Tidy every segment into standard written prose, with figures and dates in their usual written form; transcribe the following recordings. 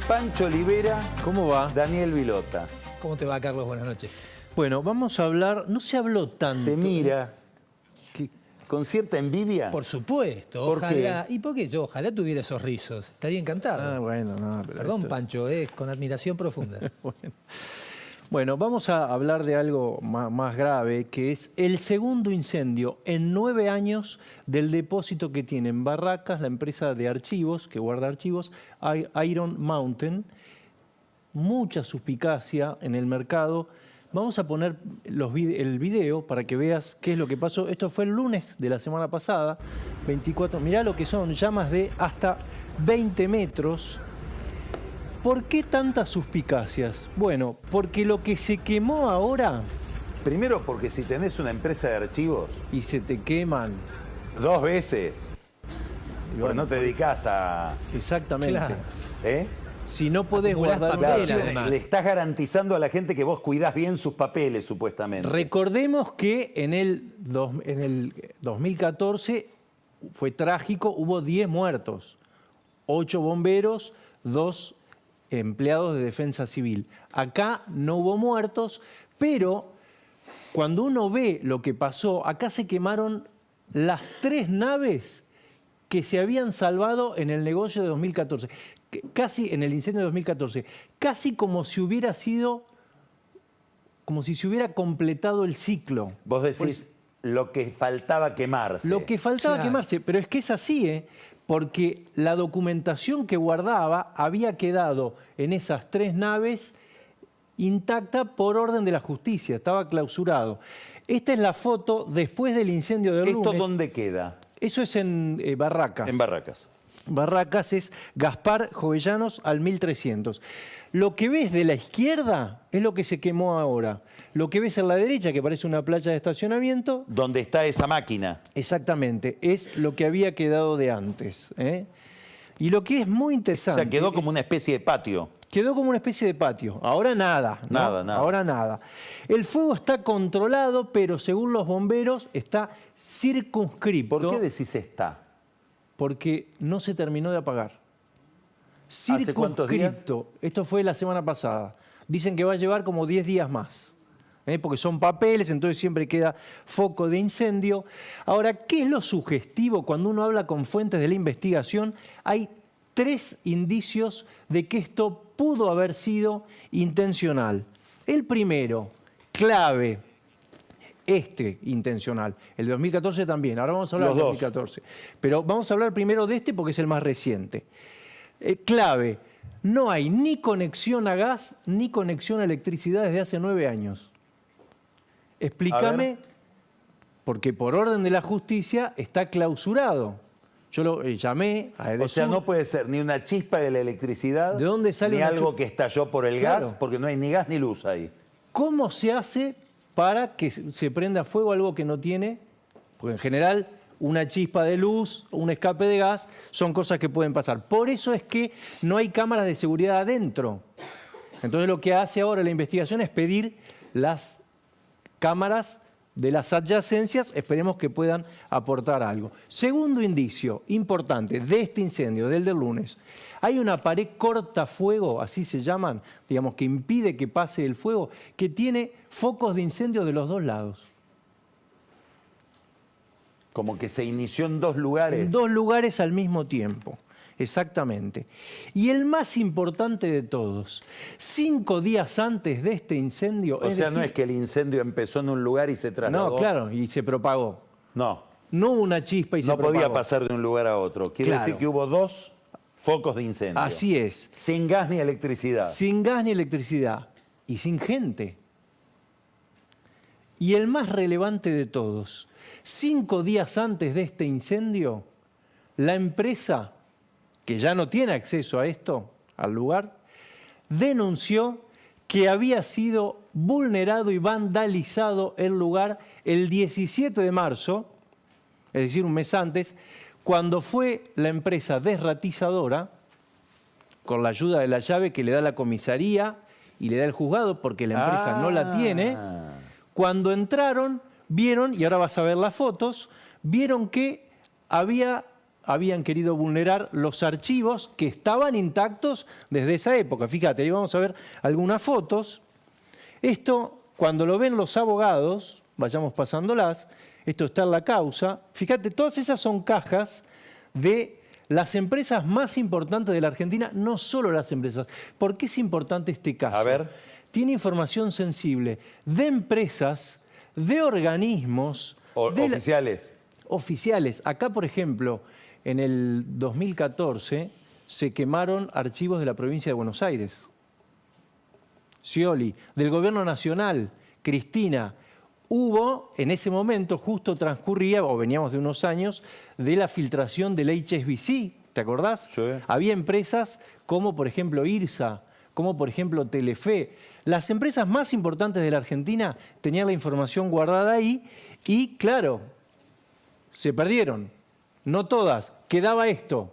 Pancho Olivera. ¿Cómo va? Daniel Vilota. ¿Cómo te va, Carlos? Buenas noches. Bueno, vamos a hablar... No se habló tanto. Te mira con cierta envidia. Por supuesto. ¿Por ojalá. qué? ¿Y por qué yo? Ojalá tuviera esos rizos. Estaría encantado. Ah, bueno, no. Pero Perdón, esto... Pancho, con admiración profunda. Bueno, vamos a hablar de algo más grave, que es el segundo incendio en 9 años del depósito que tiene en Barracas la empresa de archivos, que guarda archivos, Iron Mountain. Mucha suspicacia en el mercado. Vamos a poner el video para que veas qué es lo que pasó. Esto fue el lunes de la semana pasada, 24. Mirá lo que son llamas de hasta 20 metros. ¿Por qué tantas suspicacias? Bueno, porque lo que se quemó ahora... Primero porque si tenés una empresa de archivos... Y se te queman. 2 veces. Y Porque bueno, no te dedicas a... Exactamente. Claro. ¿Eh? Si no podés Acumulás guardar un papel, archivo... además. Le estás garantizando a la gente que vos cuidás bien sus papeles, supuestamente. Recordemos que en el 2014 fue trágico, hubo 10 muertos. 8 bomberos, 2 empleados de defensa civil. Acá no hubo muertos, pero cuando uno ve lo que pasó, acá se quemaron las 3 naves que se habían salvado en el negocio de 2014, casi en el incendio de 2014, casi como si hubiera sido, como si se hubiera completado el ciclo. Vos decís lo que faltaba quemarse. Lo que faltaba Claro. quemarse, pero es que es así, porque la documentación que guardaba había quedado en esas 3 naves intacta por orden de la justicia, estaba clausurado. Esta es la foto después del incendio del ¿Esto lunes. dónde queda? Eso es en Barracas. En Barracas. Barracas es Gaspar Jovellanos al 1300. Lo que ves de la izquierda es lo que se quemó ahora. Lo que ves en la derecha, que parece una playa de estacionamiento, ¿Dónde está esa máquina? exactamente, es lo que había quedado de antes. Y lo que es muy O interesante... sea, quedó como una especie de patio. Quedó como una especie de patio. Ahora nada, ¿no? Nada. Ahora nada. El fuego está controlado, pero según los bomberos está circunscripto. ¿Por qué decís está? Porque no se terminó de apagar. ¿Hace cuántos días? Circunscripto. Esto fue la semana pasada. Dicen que va a llevar como 10 días más. Porque son papeles, entonces siempre queda foco de incendio. Ahora, ¿qué es lo sugestivo cuando uno habla con fuentes de la investigación? Hay 3 indicios de que esto pudo haber sido intencional. El primero, clave, intencional. El de 2014 también. Ahora vamos a hablar Los del dos. 2014. Pero vamos a hablar primero de este porque es el más reciente. Clave, no hay ni conexión a gas ni conexión a electricidad desde hace 9 años. Explícame, porque por orden de la justicia está clausurado. Yo lo llamé a Edesur. O sea, no puede ser ni una chispa de la electricidad, ¿De dónde sale ni una algo chu- que estalló por el Claro. gas, porque no hay ni gas ni luz ahí. ¿Cómo se hace para que se prenda fuego algo que no tiene? Porque en general una chispa de luz, un escape de gas, son cosas que pueden pasar. Por eso es que no hay cámaras de seguridad adentro. Entonces lo que hace ahora la investigación es pedir las cámaras de las adyacencias, esperemos que puedan aportar algo. Segundo indicio importante de este incendio, del lunes. Hay una pared cortafuego, así se llaman, digamos, que impide que pase el fuego, que tiene focos de incendio de los 2 lados. Como que se inició en 2 lugares. En 2 lugares al mismo tiempo. Exactamente. Y el más importante de todos, 5 días antes de este incendio... O sea, no es que el incendio empezó en un lugar y se trasladó. No, claro, y se propagó. No, No hubo una chispa y se no propagó. podía pasar de un lugar a otro. Quiere Claro. decir que hubo 2 focos de incendio. Así es. Sin gas ni electricidad. Sin gas ni electricidad y sin gente. Y el más relevante de todos, 5 días antes de este incendio, la empresa, que ya no tiene acceso a esto, al lugar, denunció que había sido vulnerado y vandalizado el lugar el 17 de marzo, es decir, un mes antes, cuando fue la empresa desratizadora, con la ayuda de la llave que le da la comisaría y le da el juzgado, porque la empresa no la tiene, cuando entraron, vieron, y ahora vas a ver las fotos, vieron que había habían querido vulnerar los archivos que estaban intactos desde esa época. Fíjate, ahí vamos a ver algunas fotos. Esto, cuando lo ven los abogados, vayamos pasándolas, esto está en la causa. Fíjate, todas esas son cajas de las empresas más importantes de la Argentina, no solo las empresas. ¿Por qué es importante este caso? A ver. Tiene información sensible de empresas, de organismos, Oficiales. oficiales. Acá, por ejemplo, en el 2014 se quemaron archivos de la provincia de Buenos Aires. Scioli, del Gobierno Nacional, Cristina. Hubo, en ese momento, justo transcurría, o veníamos de unos años, de la filtración del HSBC, ¿te acordás? Sí. Había empresas como, por ejemplo, IRSA, como, por ejemplo, Telefe. Las empresas más importantes de la Argentina tenían la información guardada ahí y, claro, se perdieron. No todas. Quedaba esto.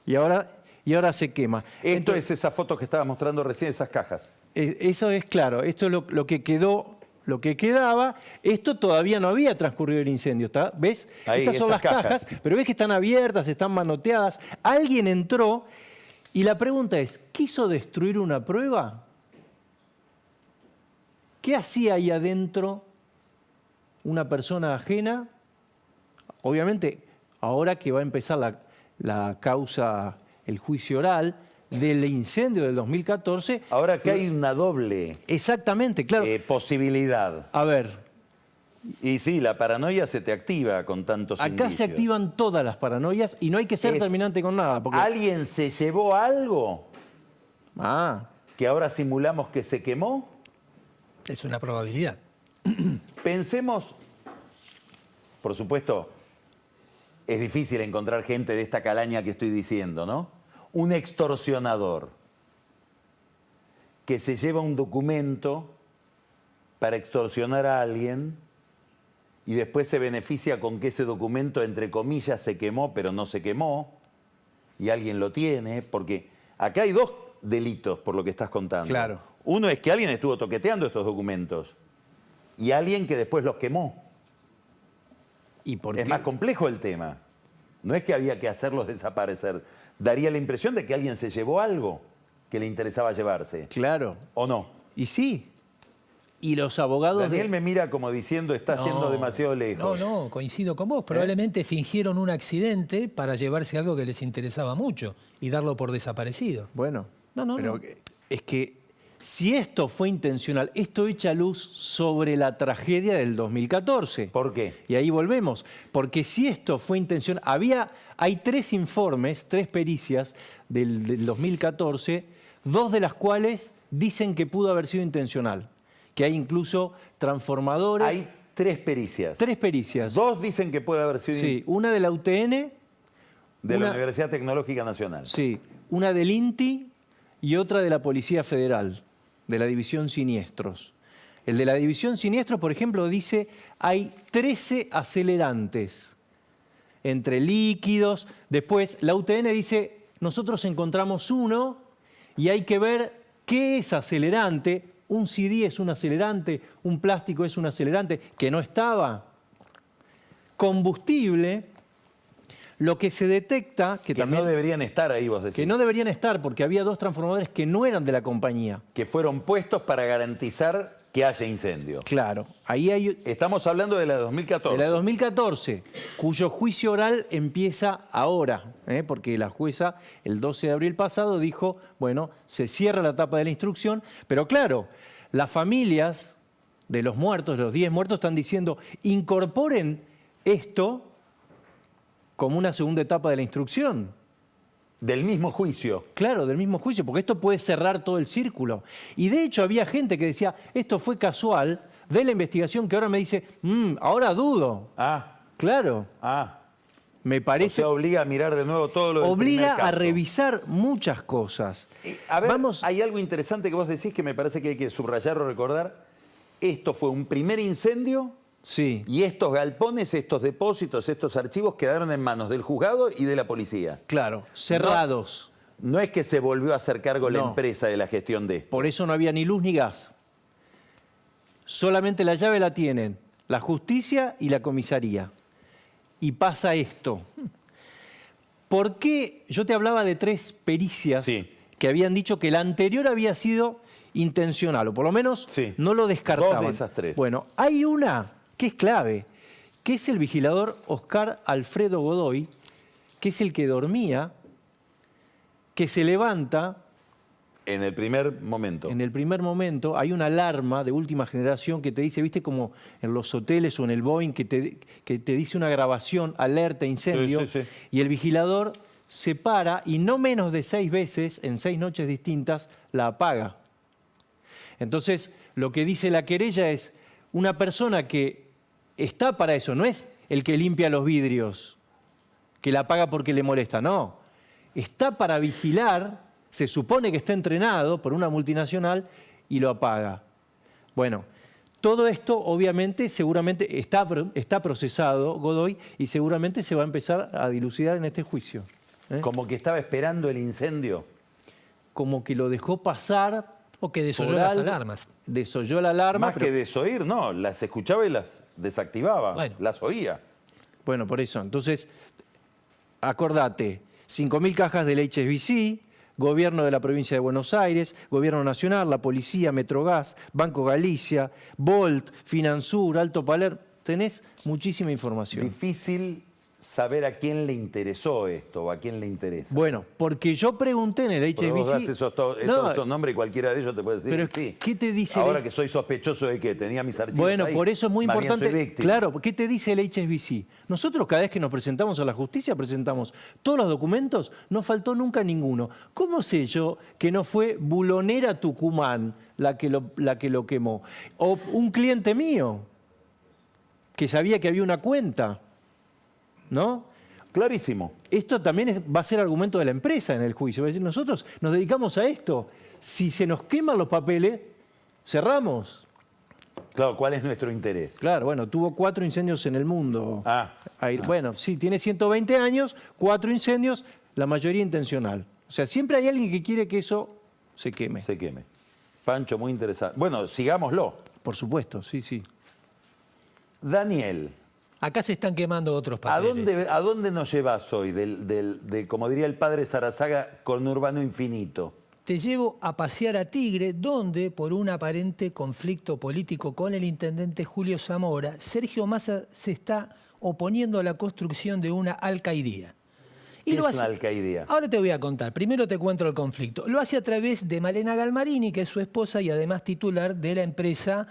Y ahora se quema. Esto es esa foto que estaba mostrando recién, esas cajas. Eso es claro. Esto es lo que quedó, lo que quedaba. Esto todavía no había transcurrido el incendio. ¿Ves? Ahí, estas son las esas cajas, cajas. pero ves que están abiertas, están manoteadas. Alguien entró y la pregunta es, ¿quiso destruir una prueba? ¿Qué hacía ahí adentro una persona ajena? Obviamente, ahora que va a empezar la causa, el juicio oral del incendio del 2014. Ahora que hay una doble Exactamente, claro. posibilidad. A ver, Y sí, la paranoia se te activa con tantos acá indicios. se activan todas las paranoias y no hay que ser Es- terminante con nada. Porque... ¿Alguien se llevó algo Ah, que ahora simulamos que se quemó? Es una probabilidad. Pensemos, por supuesto, es difícil encontrar gente de esta calaña que estoy diciendo, ¿no? Un extorsionador que se lleva un documento para extorsionar a alguien y después se beneficia con que ese documento, entre comillas, se quemó, pero no se quemó, y alguien lo tiene, porque acá hay dos delitos por lo que estás contando. Claro. Uno es que alguien estuvo toqueteando estos documentos y alguien que después los quemó. ¿y por Es qué? más complejo el tema. No es que había que hacerlos desaparecer. Daría la impresión de que alguien se llevó algo que le interesaba llevarse. Claro. ¿O no? Y sí. Y los abogados Daniel me mira como diciendo, está yendo demasiado lejos. No, coincido con vos. Probablemente fingieron un accidente para llevarse algo que les interesaba mucho y darlo por desaparecido. Bueno, No, pero es que si esto fue intencional, esto echa luz sobre la tragedia del 2014. ¿Por qué? Y ahí volvemos, porque si esto fue intencional, hay 3 informes, 3 pericias del 2014, 2 de las cuales dicen que pudo haber sido intencional, que hay incluso transformadores. Hay 3 pericias. 3 pericias. 2 dicen que puede haber sido Sí, una de la UTN, de la una- Universidad Tecnológica Nacional. sí, una del INTI y otra de la Policía Federal, de la División Siniestros. El de la División Siniestros, por ejemplo, dice hay 13 acelerantes entre líquidos. Después, la UTN dice, nosotros encontramos uno y hay que ver qué es acelerante. Un CD es un acelerante, un plástico es un acelerante, que no estaba. Combustible, lo que se detecta, que Que también... no deberían estar ahí, vos decís. Que no deberían estar porque había 2 transformadores que no eran de la compañía. Que fueron puestos para garantizar que haya incendio. Claro, ahí hay Estamos hablando de la de 2014. de la de 2014, cuyo juicio oral empieza ahora, porque la jueza el 12 de abril pasado dijo, bueno, se cierra la etapa de la instrucción, pero claro, las familias de los muertos, de los 10 muertos, están diciendo, incorporen esto como una segunda etapa de la instrucción. Del mismo juicio. Claro, del mismo juicio, porque esto puede cerrar todo el círculo. Y de hecho había gente que decía, esto fue casual, de la investigación, que ahora me dice, ahora dudo. Claro, me O parece... sea, obliga a mirar de nuevo todo lo del primer Obliga a caso. revisar muchas cosas. A ver, Vamos, hay algo interesante que vos decís que me parece que hay que subrayar o recordar. Esto fue un primer incendio sí, y estos galpones, estos depósitos, estos archivos quedaron en manos del juzgado y de la policía. claro, cerrados. No es que se volvió a hacer cargo la No. empresa de la gestión de esto. Por eso no había ni luz ni gas. Solamente la llave la tienen la justicia y la comisaría. Y pasa esto. ¿Por qué? Yo te hablaba de 3 pericias Sí. que habían dicho que la anterior había sido intencional, o por lo menos Sí. no lo descartaban. 2 de esas 3. Bueno, hay una que es clave, que es el vigilador Oscar Alfredo Godoy, que es el que dormía, que se levanta. En el primer momento. En el primer momento hay una alarma de última generación que te dice, viste como en los hoteles o en el Boeing, que te dice una grabación, alerta, incendio, Sí, sí, sí. y el vigilador se para y no menos de 6 veces, en 6 noches distintas, la apaga. Entonces, lo que dice la querella es una persona que está para eso, no es el que limpia los vidrios, que la apaga porque le molesta, no. Está para vigilar, se supone que está entrenado por una multinacional y lo apaga. Bueno, todo esto obviamente seguramente está procesado, Godoy, y seguramente se va a empezar a dilucidar en este juicio. Como que estaba esperando el incendio. Como que lo dejó pasar. O que desoyó por las algo, alarmas. Desoyó la alarma. Más que desoír, no, las escuchaba y las desactivaba, Bueno. las oía. Bueno, por eso. Entonces, acordate, 5.000 cajas del HSBC, Gobierno de la Provincia de Buenos Aires, Gobierno Nacional, la Policía, Metrogas, Banco Galicia, Volt, Finansur, Alto Palermo. Tenés muchísima información. Difícil saber a quién le interesó esto o a quién le interesa. Bueno, porque yo pregunté en el Porque vos das HSBC... todos esos nombres y cualquiera de ellos te puede decir pero que sí. ¿qué te dice Ahora que soy sospechoso de que tenía mis archivos Bueno, ahí, por eso es muy más bien soy importante. víctima. Claro, ¿qué te dice el HSBC? Nosotros cada vez que nos presentamos a la justicia presentamos todos los documentos, no faltó nunca ninguno. ¿Cómo sé yo que no fue Bulonera Tucumán la que lo quemó? O un cliente mío que sabía que había una cuenta, ¿no? Clarísimo. Esto también va a ser argumento de la empresa en el juicio. Va a decir, nosotros nos dedicamos a esto. Si se nos queman los papeles, cerramos. Claro, ¿cuál es nuestro interés? Claro, bueno, tuvo 4 incendios en el mundo. Ah. Bueno, sí, tiene 120 años, 4 incendios, la mayoría intencional. O sea, siempre hay alguien que quiere que eso se queme. Se queme. Pancho, muy interesante. Bueno, sigámoslo. Por supuesto, sí, sí. Daniel, Acá se están quemando otros papeles. ¿a dónde nos llevas hoy? De, como diría el padre Sarazaga, conurbano infinito. Te llevo a pasear a Tigre, donde, por un aparente conflicto político con el intendente Julio Zamora, Sergio Massa se está oponiendo a la construcción de una alcaidía. ¿Qué es una alcaidía? Ahora te voy a contar. Primero te cuento el conflicto. Lo hace a través de Malena Galmarini, que es su esposa y además titular de la empresa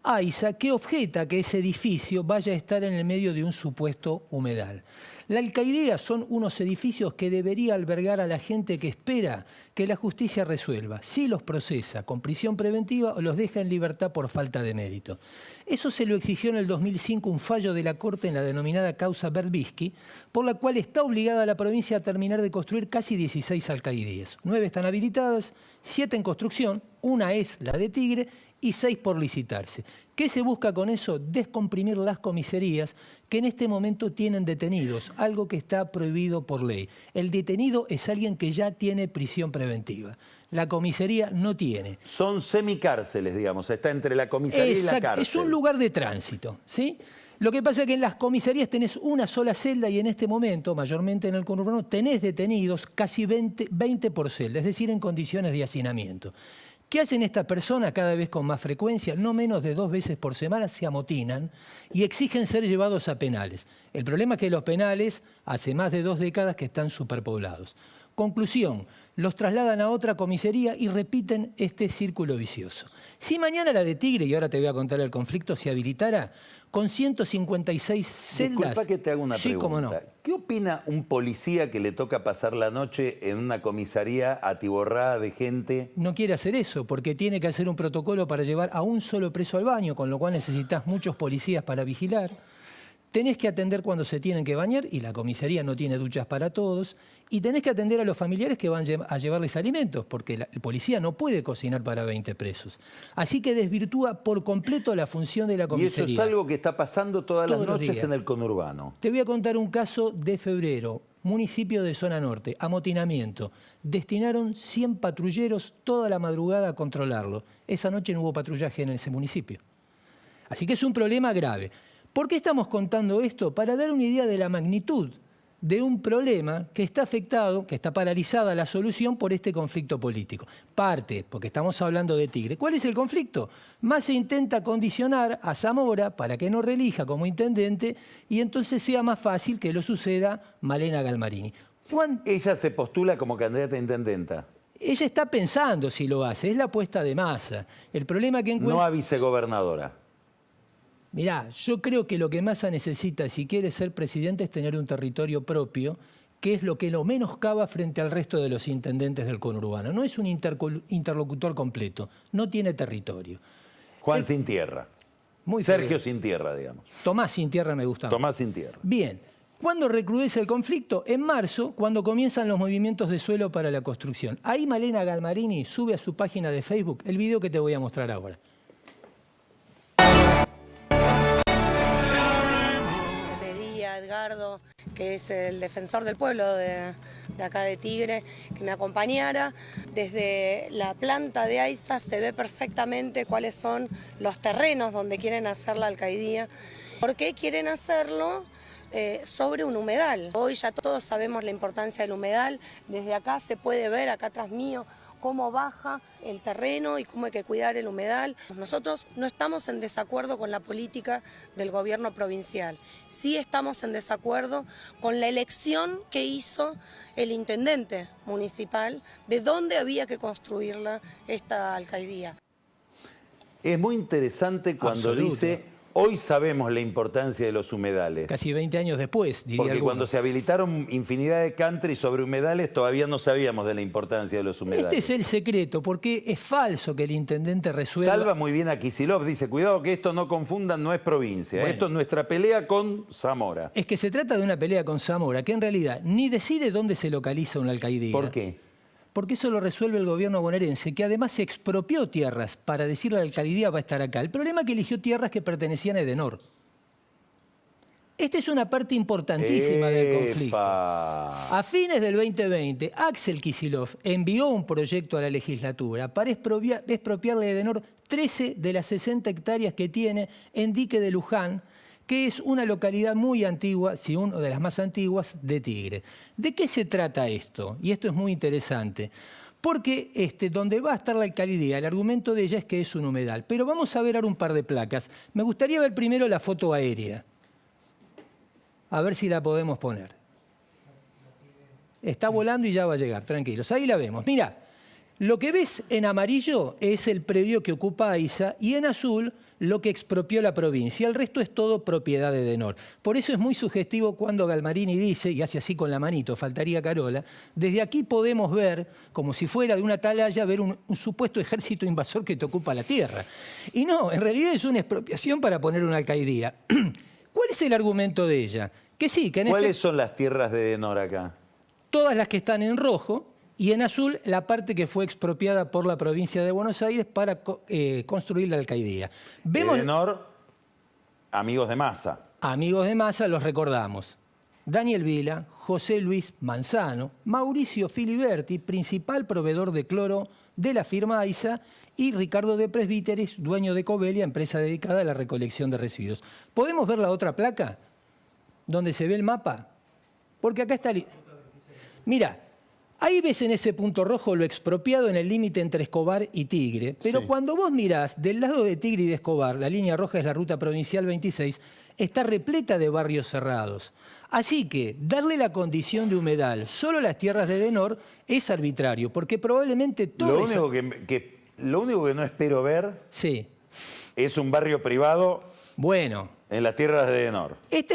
AISA, que objeta que ese edificio vaya a estar en el medio de un supuesto humedal. La alcaidía son unos edificios que debería albergar a la gente que espera que la justicia resuelva, si los procesa con prisión preventiva o los deja en libertad por falta de mérito. Eso se lo exigió en el 2005 un fallo de la Corte en la denominada causa Berbisky, por la cual está obligada la provincia a terminar de construir casi 16 alcaidías. 9 están habilitadas, 7 en construcción, una es la de Tigre y 6 por licitarse. ¿Qué se busca con eso? Descomprimir las comisarías que en este momento tienen detenidos, algo que está prohibido por ley. El detenido es alguien que ya tiene prisión preventiva. La comisaría no tiene. Son semicárceles, digamos, está entre la comisaría y la Exacto, cárcel. es un lugar de tránsito, ¿sí? Lo que pasa es que en las comisarías tenés una sola celda y en este momento, mayormente en el conurbano, tenés detenidos casi 20 por celda, es decir, en condiciones de hacinamiento. ¿Qué hacen estas personas cada vez con más frecuencia? No menos de 2 veces por semana se amotinan y exigen ser llevados a penales. El problema es que los penales hace más de 2 décadas que están superpoblados. Conclusión, los trasladan a otra comisaría y repiten este círculo vicioso. Si mañana la de Tigre, y ahora te voy a contar el conflicto, se habilitara, con 156 celdas... Disculpa que te haga una pregunta. Cómo no. ¿Qué opina un policía que le toca pasar la noche en una comisaría atiborrada de gente? No quiere hacer eso, porque tiene que hacer un protocolo para llevar a un solo preso al baño, con lo cual necesitas muchos policías para vigilar. Tenés que atender cuando se tienen que bañar, y la comisaría no tiene duchas para todos. Y tenés que atender a los familiares que van a llevarles alimentos, porque el policía no puede cocinar para 20 presos. Así que desvirtúa por completo la función de la comisaría. Y eso es algo que está pasando todas las Todos los noches días. en el conurbano. Te voy a contar un caso de febrero. Municipio de Zona Norte, amotinamiento. Destinaron 100 patrulleros toda la madrugada a controlarlo. Esa noche no hubo patrullaje en ese municipio. Así que es un problema grave. ¿Por qué estamos contando esto? Para dar una idea de la magnitud de un problema que está afectado, que está paralizada la solución por este conflicto político. Parte, porque estamos hablando de Tigre. ¿Cuál es el conflicto? Massa intenta condicionar a Zamora para que no reelija como intendente y entonces sea más fácil que lo suceda Malena Galmarini. Ella se postula como candidata a intendenta. Ella está pensando si lo hace, es la apuesta de Massa. El problema que encuentra... No a vicegobernadora. Mirá, yo creo que lo que Massa necesita si quiere ser presidente es tener un territorio propio, que es lo que lo menoscaba frente al resto de los intendentes del conurbano. No es un interlocutor completo, no tiene territorio. Juan sin tierra. Muy Sergio feo. sin tierra, digamos. Tomás sin tierra me gusta más. Tomás sin tierra. Bien, ¿cuándo recrudece el conflicto? En marzo, cuando comienzan los movimientos de suelo para la construcción. Ahí Malena Galmarini sube a su página de Facebook el video que te voy a mostrar ahora. Edgardo, que es el defensor del pueblo de acá de Tigre, que me acompañara. Desde la planta de AISA se ve perfectamente cuáles son los terrenos donde quieren hacer la alcaidía. ¿Por qué quieren hacerlo? Sobre un humedal. Hoy ya todos sabemos la importancia del humedal. Desde acá se puede ver, acá atrás mío, cómo baja el terreno y cómo hay que cuidar el humedal. Nosotros no estamos en desacuerdo con la política del gobierno provincial. Sí estamos en desacuerdo con la elección que hizo el intendente municipal de dónde había que construirla esta alcaidía. Es muy interesante cuando Absoluto. dice, hoy sabemos la importancia de los humedales. Casi 20 años después, diría Porque alguno. cuando se habilitaron infinidad de country sobre humedales, todavía no sabíamos de la importancia de los humedales. Este es el secreto, porque es falso que el intendente resuelva... Salva muy bien a Kicillof, dice, cuidado que esto no confundan, no es provincia. Bueno. Esto es nuestra pelea con Zamora. Es que se trata de una pelea con Zamora, que en realidad ni decide dónde se localiza una alcaidía. ¿Por qué? Porque eso lo resuelve el gobierno bonaerense, que además se expropió tierras para decir la alcaldía va a estar acá. El problema es que eligió tierras que pertenecían a Edenor. Esta es una parte importantísima del conflicto. ¡Epa! A fines del 2020, Axel Kicillof envió un proyecto a la legislatura para expropiarle a Edenor 13 de las 60 hectáreas que tiene en Dique de Luján, que es una localidad muy antigua, si una de las más antiguas, de Tigre. ¿De qué se trata esto? Y esto es muy interesante. Porque donde va a estar la alcaldía, el argumento de ella es que es un humedal. Pero vamos a ver ahora un par de placas. Me gustaría ver primero la foto aérea. A ver si la podemos poner. Está volando y ya va a llegar, tranquilos. Ahí la vemos. Mira, lo que ves en amarillo es el predio que ocupa AISA y en azul lo que expropió la provincia. El resto es todo propiedad de Edenor. Por eso es muy sugestivo cuando Galmarini dice, y hace así con la manito, faltaría Carola, desde aquí podemos ver, como si fuera de una atalaya, ver un supuesto ejército invasor que te ocupa la tierra. Y no, en realidad es una expropiación para poner una alcaidía. ¿Cuál es el argumento de ella? Que sí, que en ¿Cuáles efecto, son las tierras de Edenor acá? todas las que están en rojo, y en azul la parte que fue expropiada por la provincia de Buenos Aires para construir la alcaidía. Vemos, Edenor, amigos de Massa. amigos de Massa, los recordamos. Daniel Vila, José Luis Manzano, Mauricio Filiberti, principal proveedor de cloro de la firma AISA, y Ricardo de Presbíteris, dueño de Covelia, empresa dedicada a la recolección de residuos. ¿Podemos ver la otra placa? Donde se ve el mapa. Porque acá está... Mira, ahí ves en ese punto rojo lo expropiado en el límite entre Escobar y Tigre, pero Sí. cuando vos mirás del lado de Tigre y de Escobar, la línea roja es la ruta provincial 26, está repleta de barrios cerrados. Así que darle la condición de humedal solo a las tierras de Edenor es arbitrario, porque probablemente todo Lo único que no espero ver Sí, es un barrio privado bueno... en las tierras de Edenor. Esta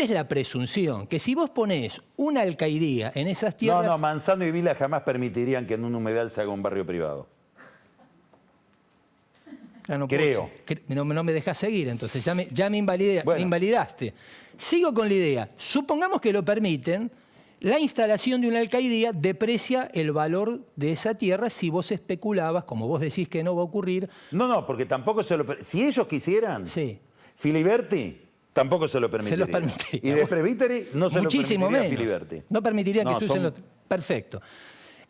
es la presunción, que si vos ponés una alcaidía en esas tierras... No, Manzano y Vila jamás permitirían que en un humedal se haga un barrio privado. Ah, no puedo Creo. ser. No me dejas seguir, entonces ya me Bueno. invalidaste. Sigo con la idea. Supongamos que lo permiten, la instalación de una alcaidía deprecia el valor de esa tierra si vos especulabas, como vos decís que no va a ocurrir. No, porque tampoco se lo... Si ellos quisieran, Sí. Filiberti tampoco se lo permitiría. Se los permitiría. Y de Presbíteri no se Muchísimo lo permitiría menos. a Filiberti. No permitirían que No, se usen son- los... Perfecto.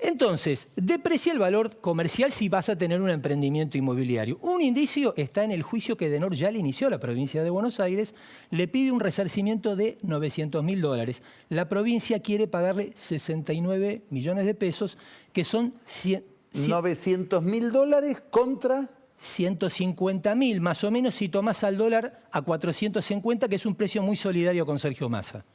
Entonces, deprecia el valor comercial si vas a tener un emprendimiento inmobiliario. Un indicio está en el juicio que Edenor ya le inició a la provincia de Buenos Aires, le pide un resarcimiento de $900.000. La provincia quiere pagarle 69 millones de pesos, que son $900.000 contra... 150.000, más o menos, si tomás al dólar a 450, que es un precio muy solidario con Sergio Massa.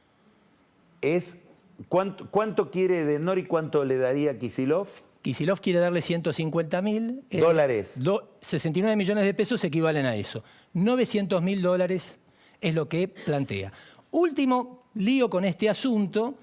¿Cuánto quiere Edenor y cuánto le daría Kicillof? Kicillof quiere darle 150.000. Dólares. 69 millones de pesos equivalen a eso. $900.000 es lo que plantea. Último lío con este asunto.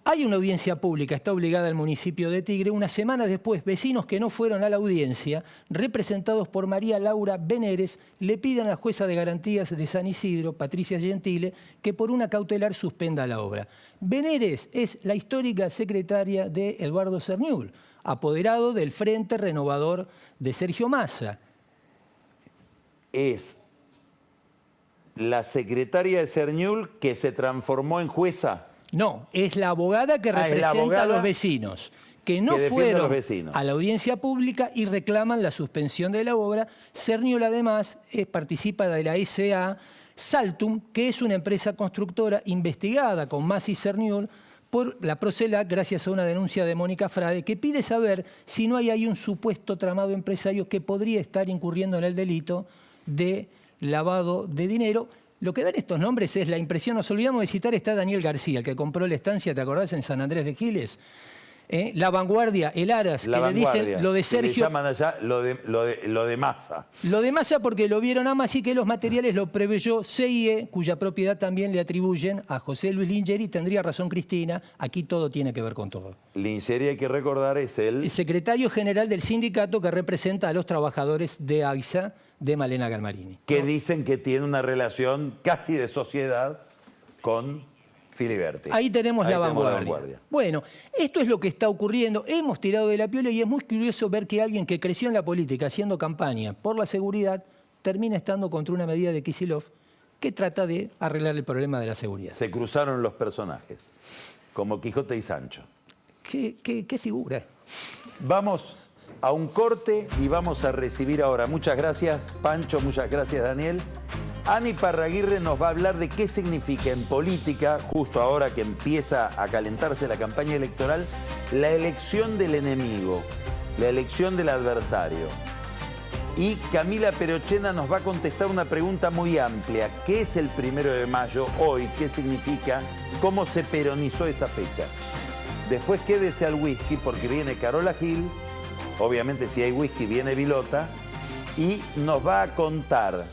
Hay una audiencia pública, está obligada el municipio de Tigre. Una semana después, vecinos que no fueron a la audiencia, representados por María Laura Beneres, le piden a la jueza de garantías de San Isidro, Patricia Gentile, que por una cautelar suspenda la obra. Beneres es la histórica secretaria de Eduardo Serniul, apoderado del Frente Renovador de Sergio Massa. Es la secretaria de Serniul que se transformó en jueza. No, es la abogada que representa a los vecinos, que no fueron a la audiencia pública y reclaman la suspensión de la obra. Serniul, además, participa de la SA Saltum, que es una empresa constructora investigada con Massa y Serniul por la Procelac, gracias a una denuncia de Mónica Frade, que pide saber si no hay ahí un supuesto tramado empresario que podría estar incurriendo en el delito de lavado de dinero. Lo que dan estos nombres es la impresión. Nos olvidamos de citar, está Daniel García, el que compró la estancia, ¿te acordás? En San Andrés de Giles. La Vanguardia, el Aras, que le dicen lo de Sergio. Le llaman allá lo de Massa. Lo de Massa porque lo vieron a Massa y que los materiales lo preveyó CIE, cuya propiedad también le atribuyen a José Luis Lingeri. Tendría razón Cristina, aquí todo tiene que ver con todo. Lingeri, hay que recordar, es el secretario general del sindicato que representa a los trabajadores de AISA, de Malena Galmarini. Que dicen que tiene una relación casi de sociedad con Filiberti. Ahí tenemos la vanguardia. Bueno, esto es lo que está ocurriendo. Hemos tirado de la piola y es muy curioso ver que alguien que creció en la política haciendo campaña por la seguridad termina estando contra una medida de Kicillof que trata de arreglar el problema de la seguridad. Se cruzaron los personajes, como Quijote y Sancho. ¿Qué figura? Vamos a un corte y vamos a recibir ahora. Muchas gracias, Pancho, muchas gracias, Daniel. Ani Parraguirre nos va a hablar de qué significa en política, justo ahora que empieza a calentarse la campaña electoral, la elección del enemigo, la elección del adversario. Y Camila Perochena nos va a contestar una pregunta muy amplia. ¿Qué es el 1 de mayo hoy? ¿Qué significa? ¿Cómo se peronizó esa fecha? Después quédese al whisky porque viene Carola Gil. Obviamente si hay whisky viene Vilota. Y nos va a contar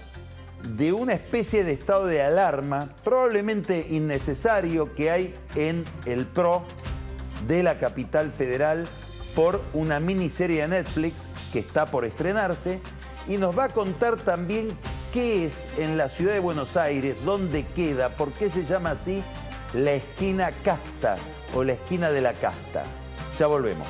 de una especie de estado de alarma, probablemente innecesario, que hay en el PRO de la capital federal por una miniserie de Netflix que está por estrenarse. Y nos va a contar también qué es en la ciudad de Buenos Aires, dónde queda, por qué se llama así la esquina casta o la esquina de la casta. Ya volvemos.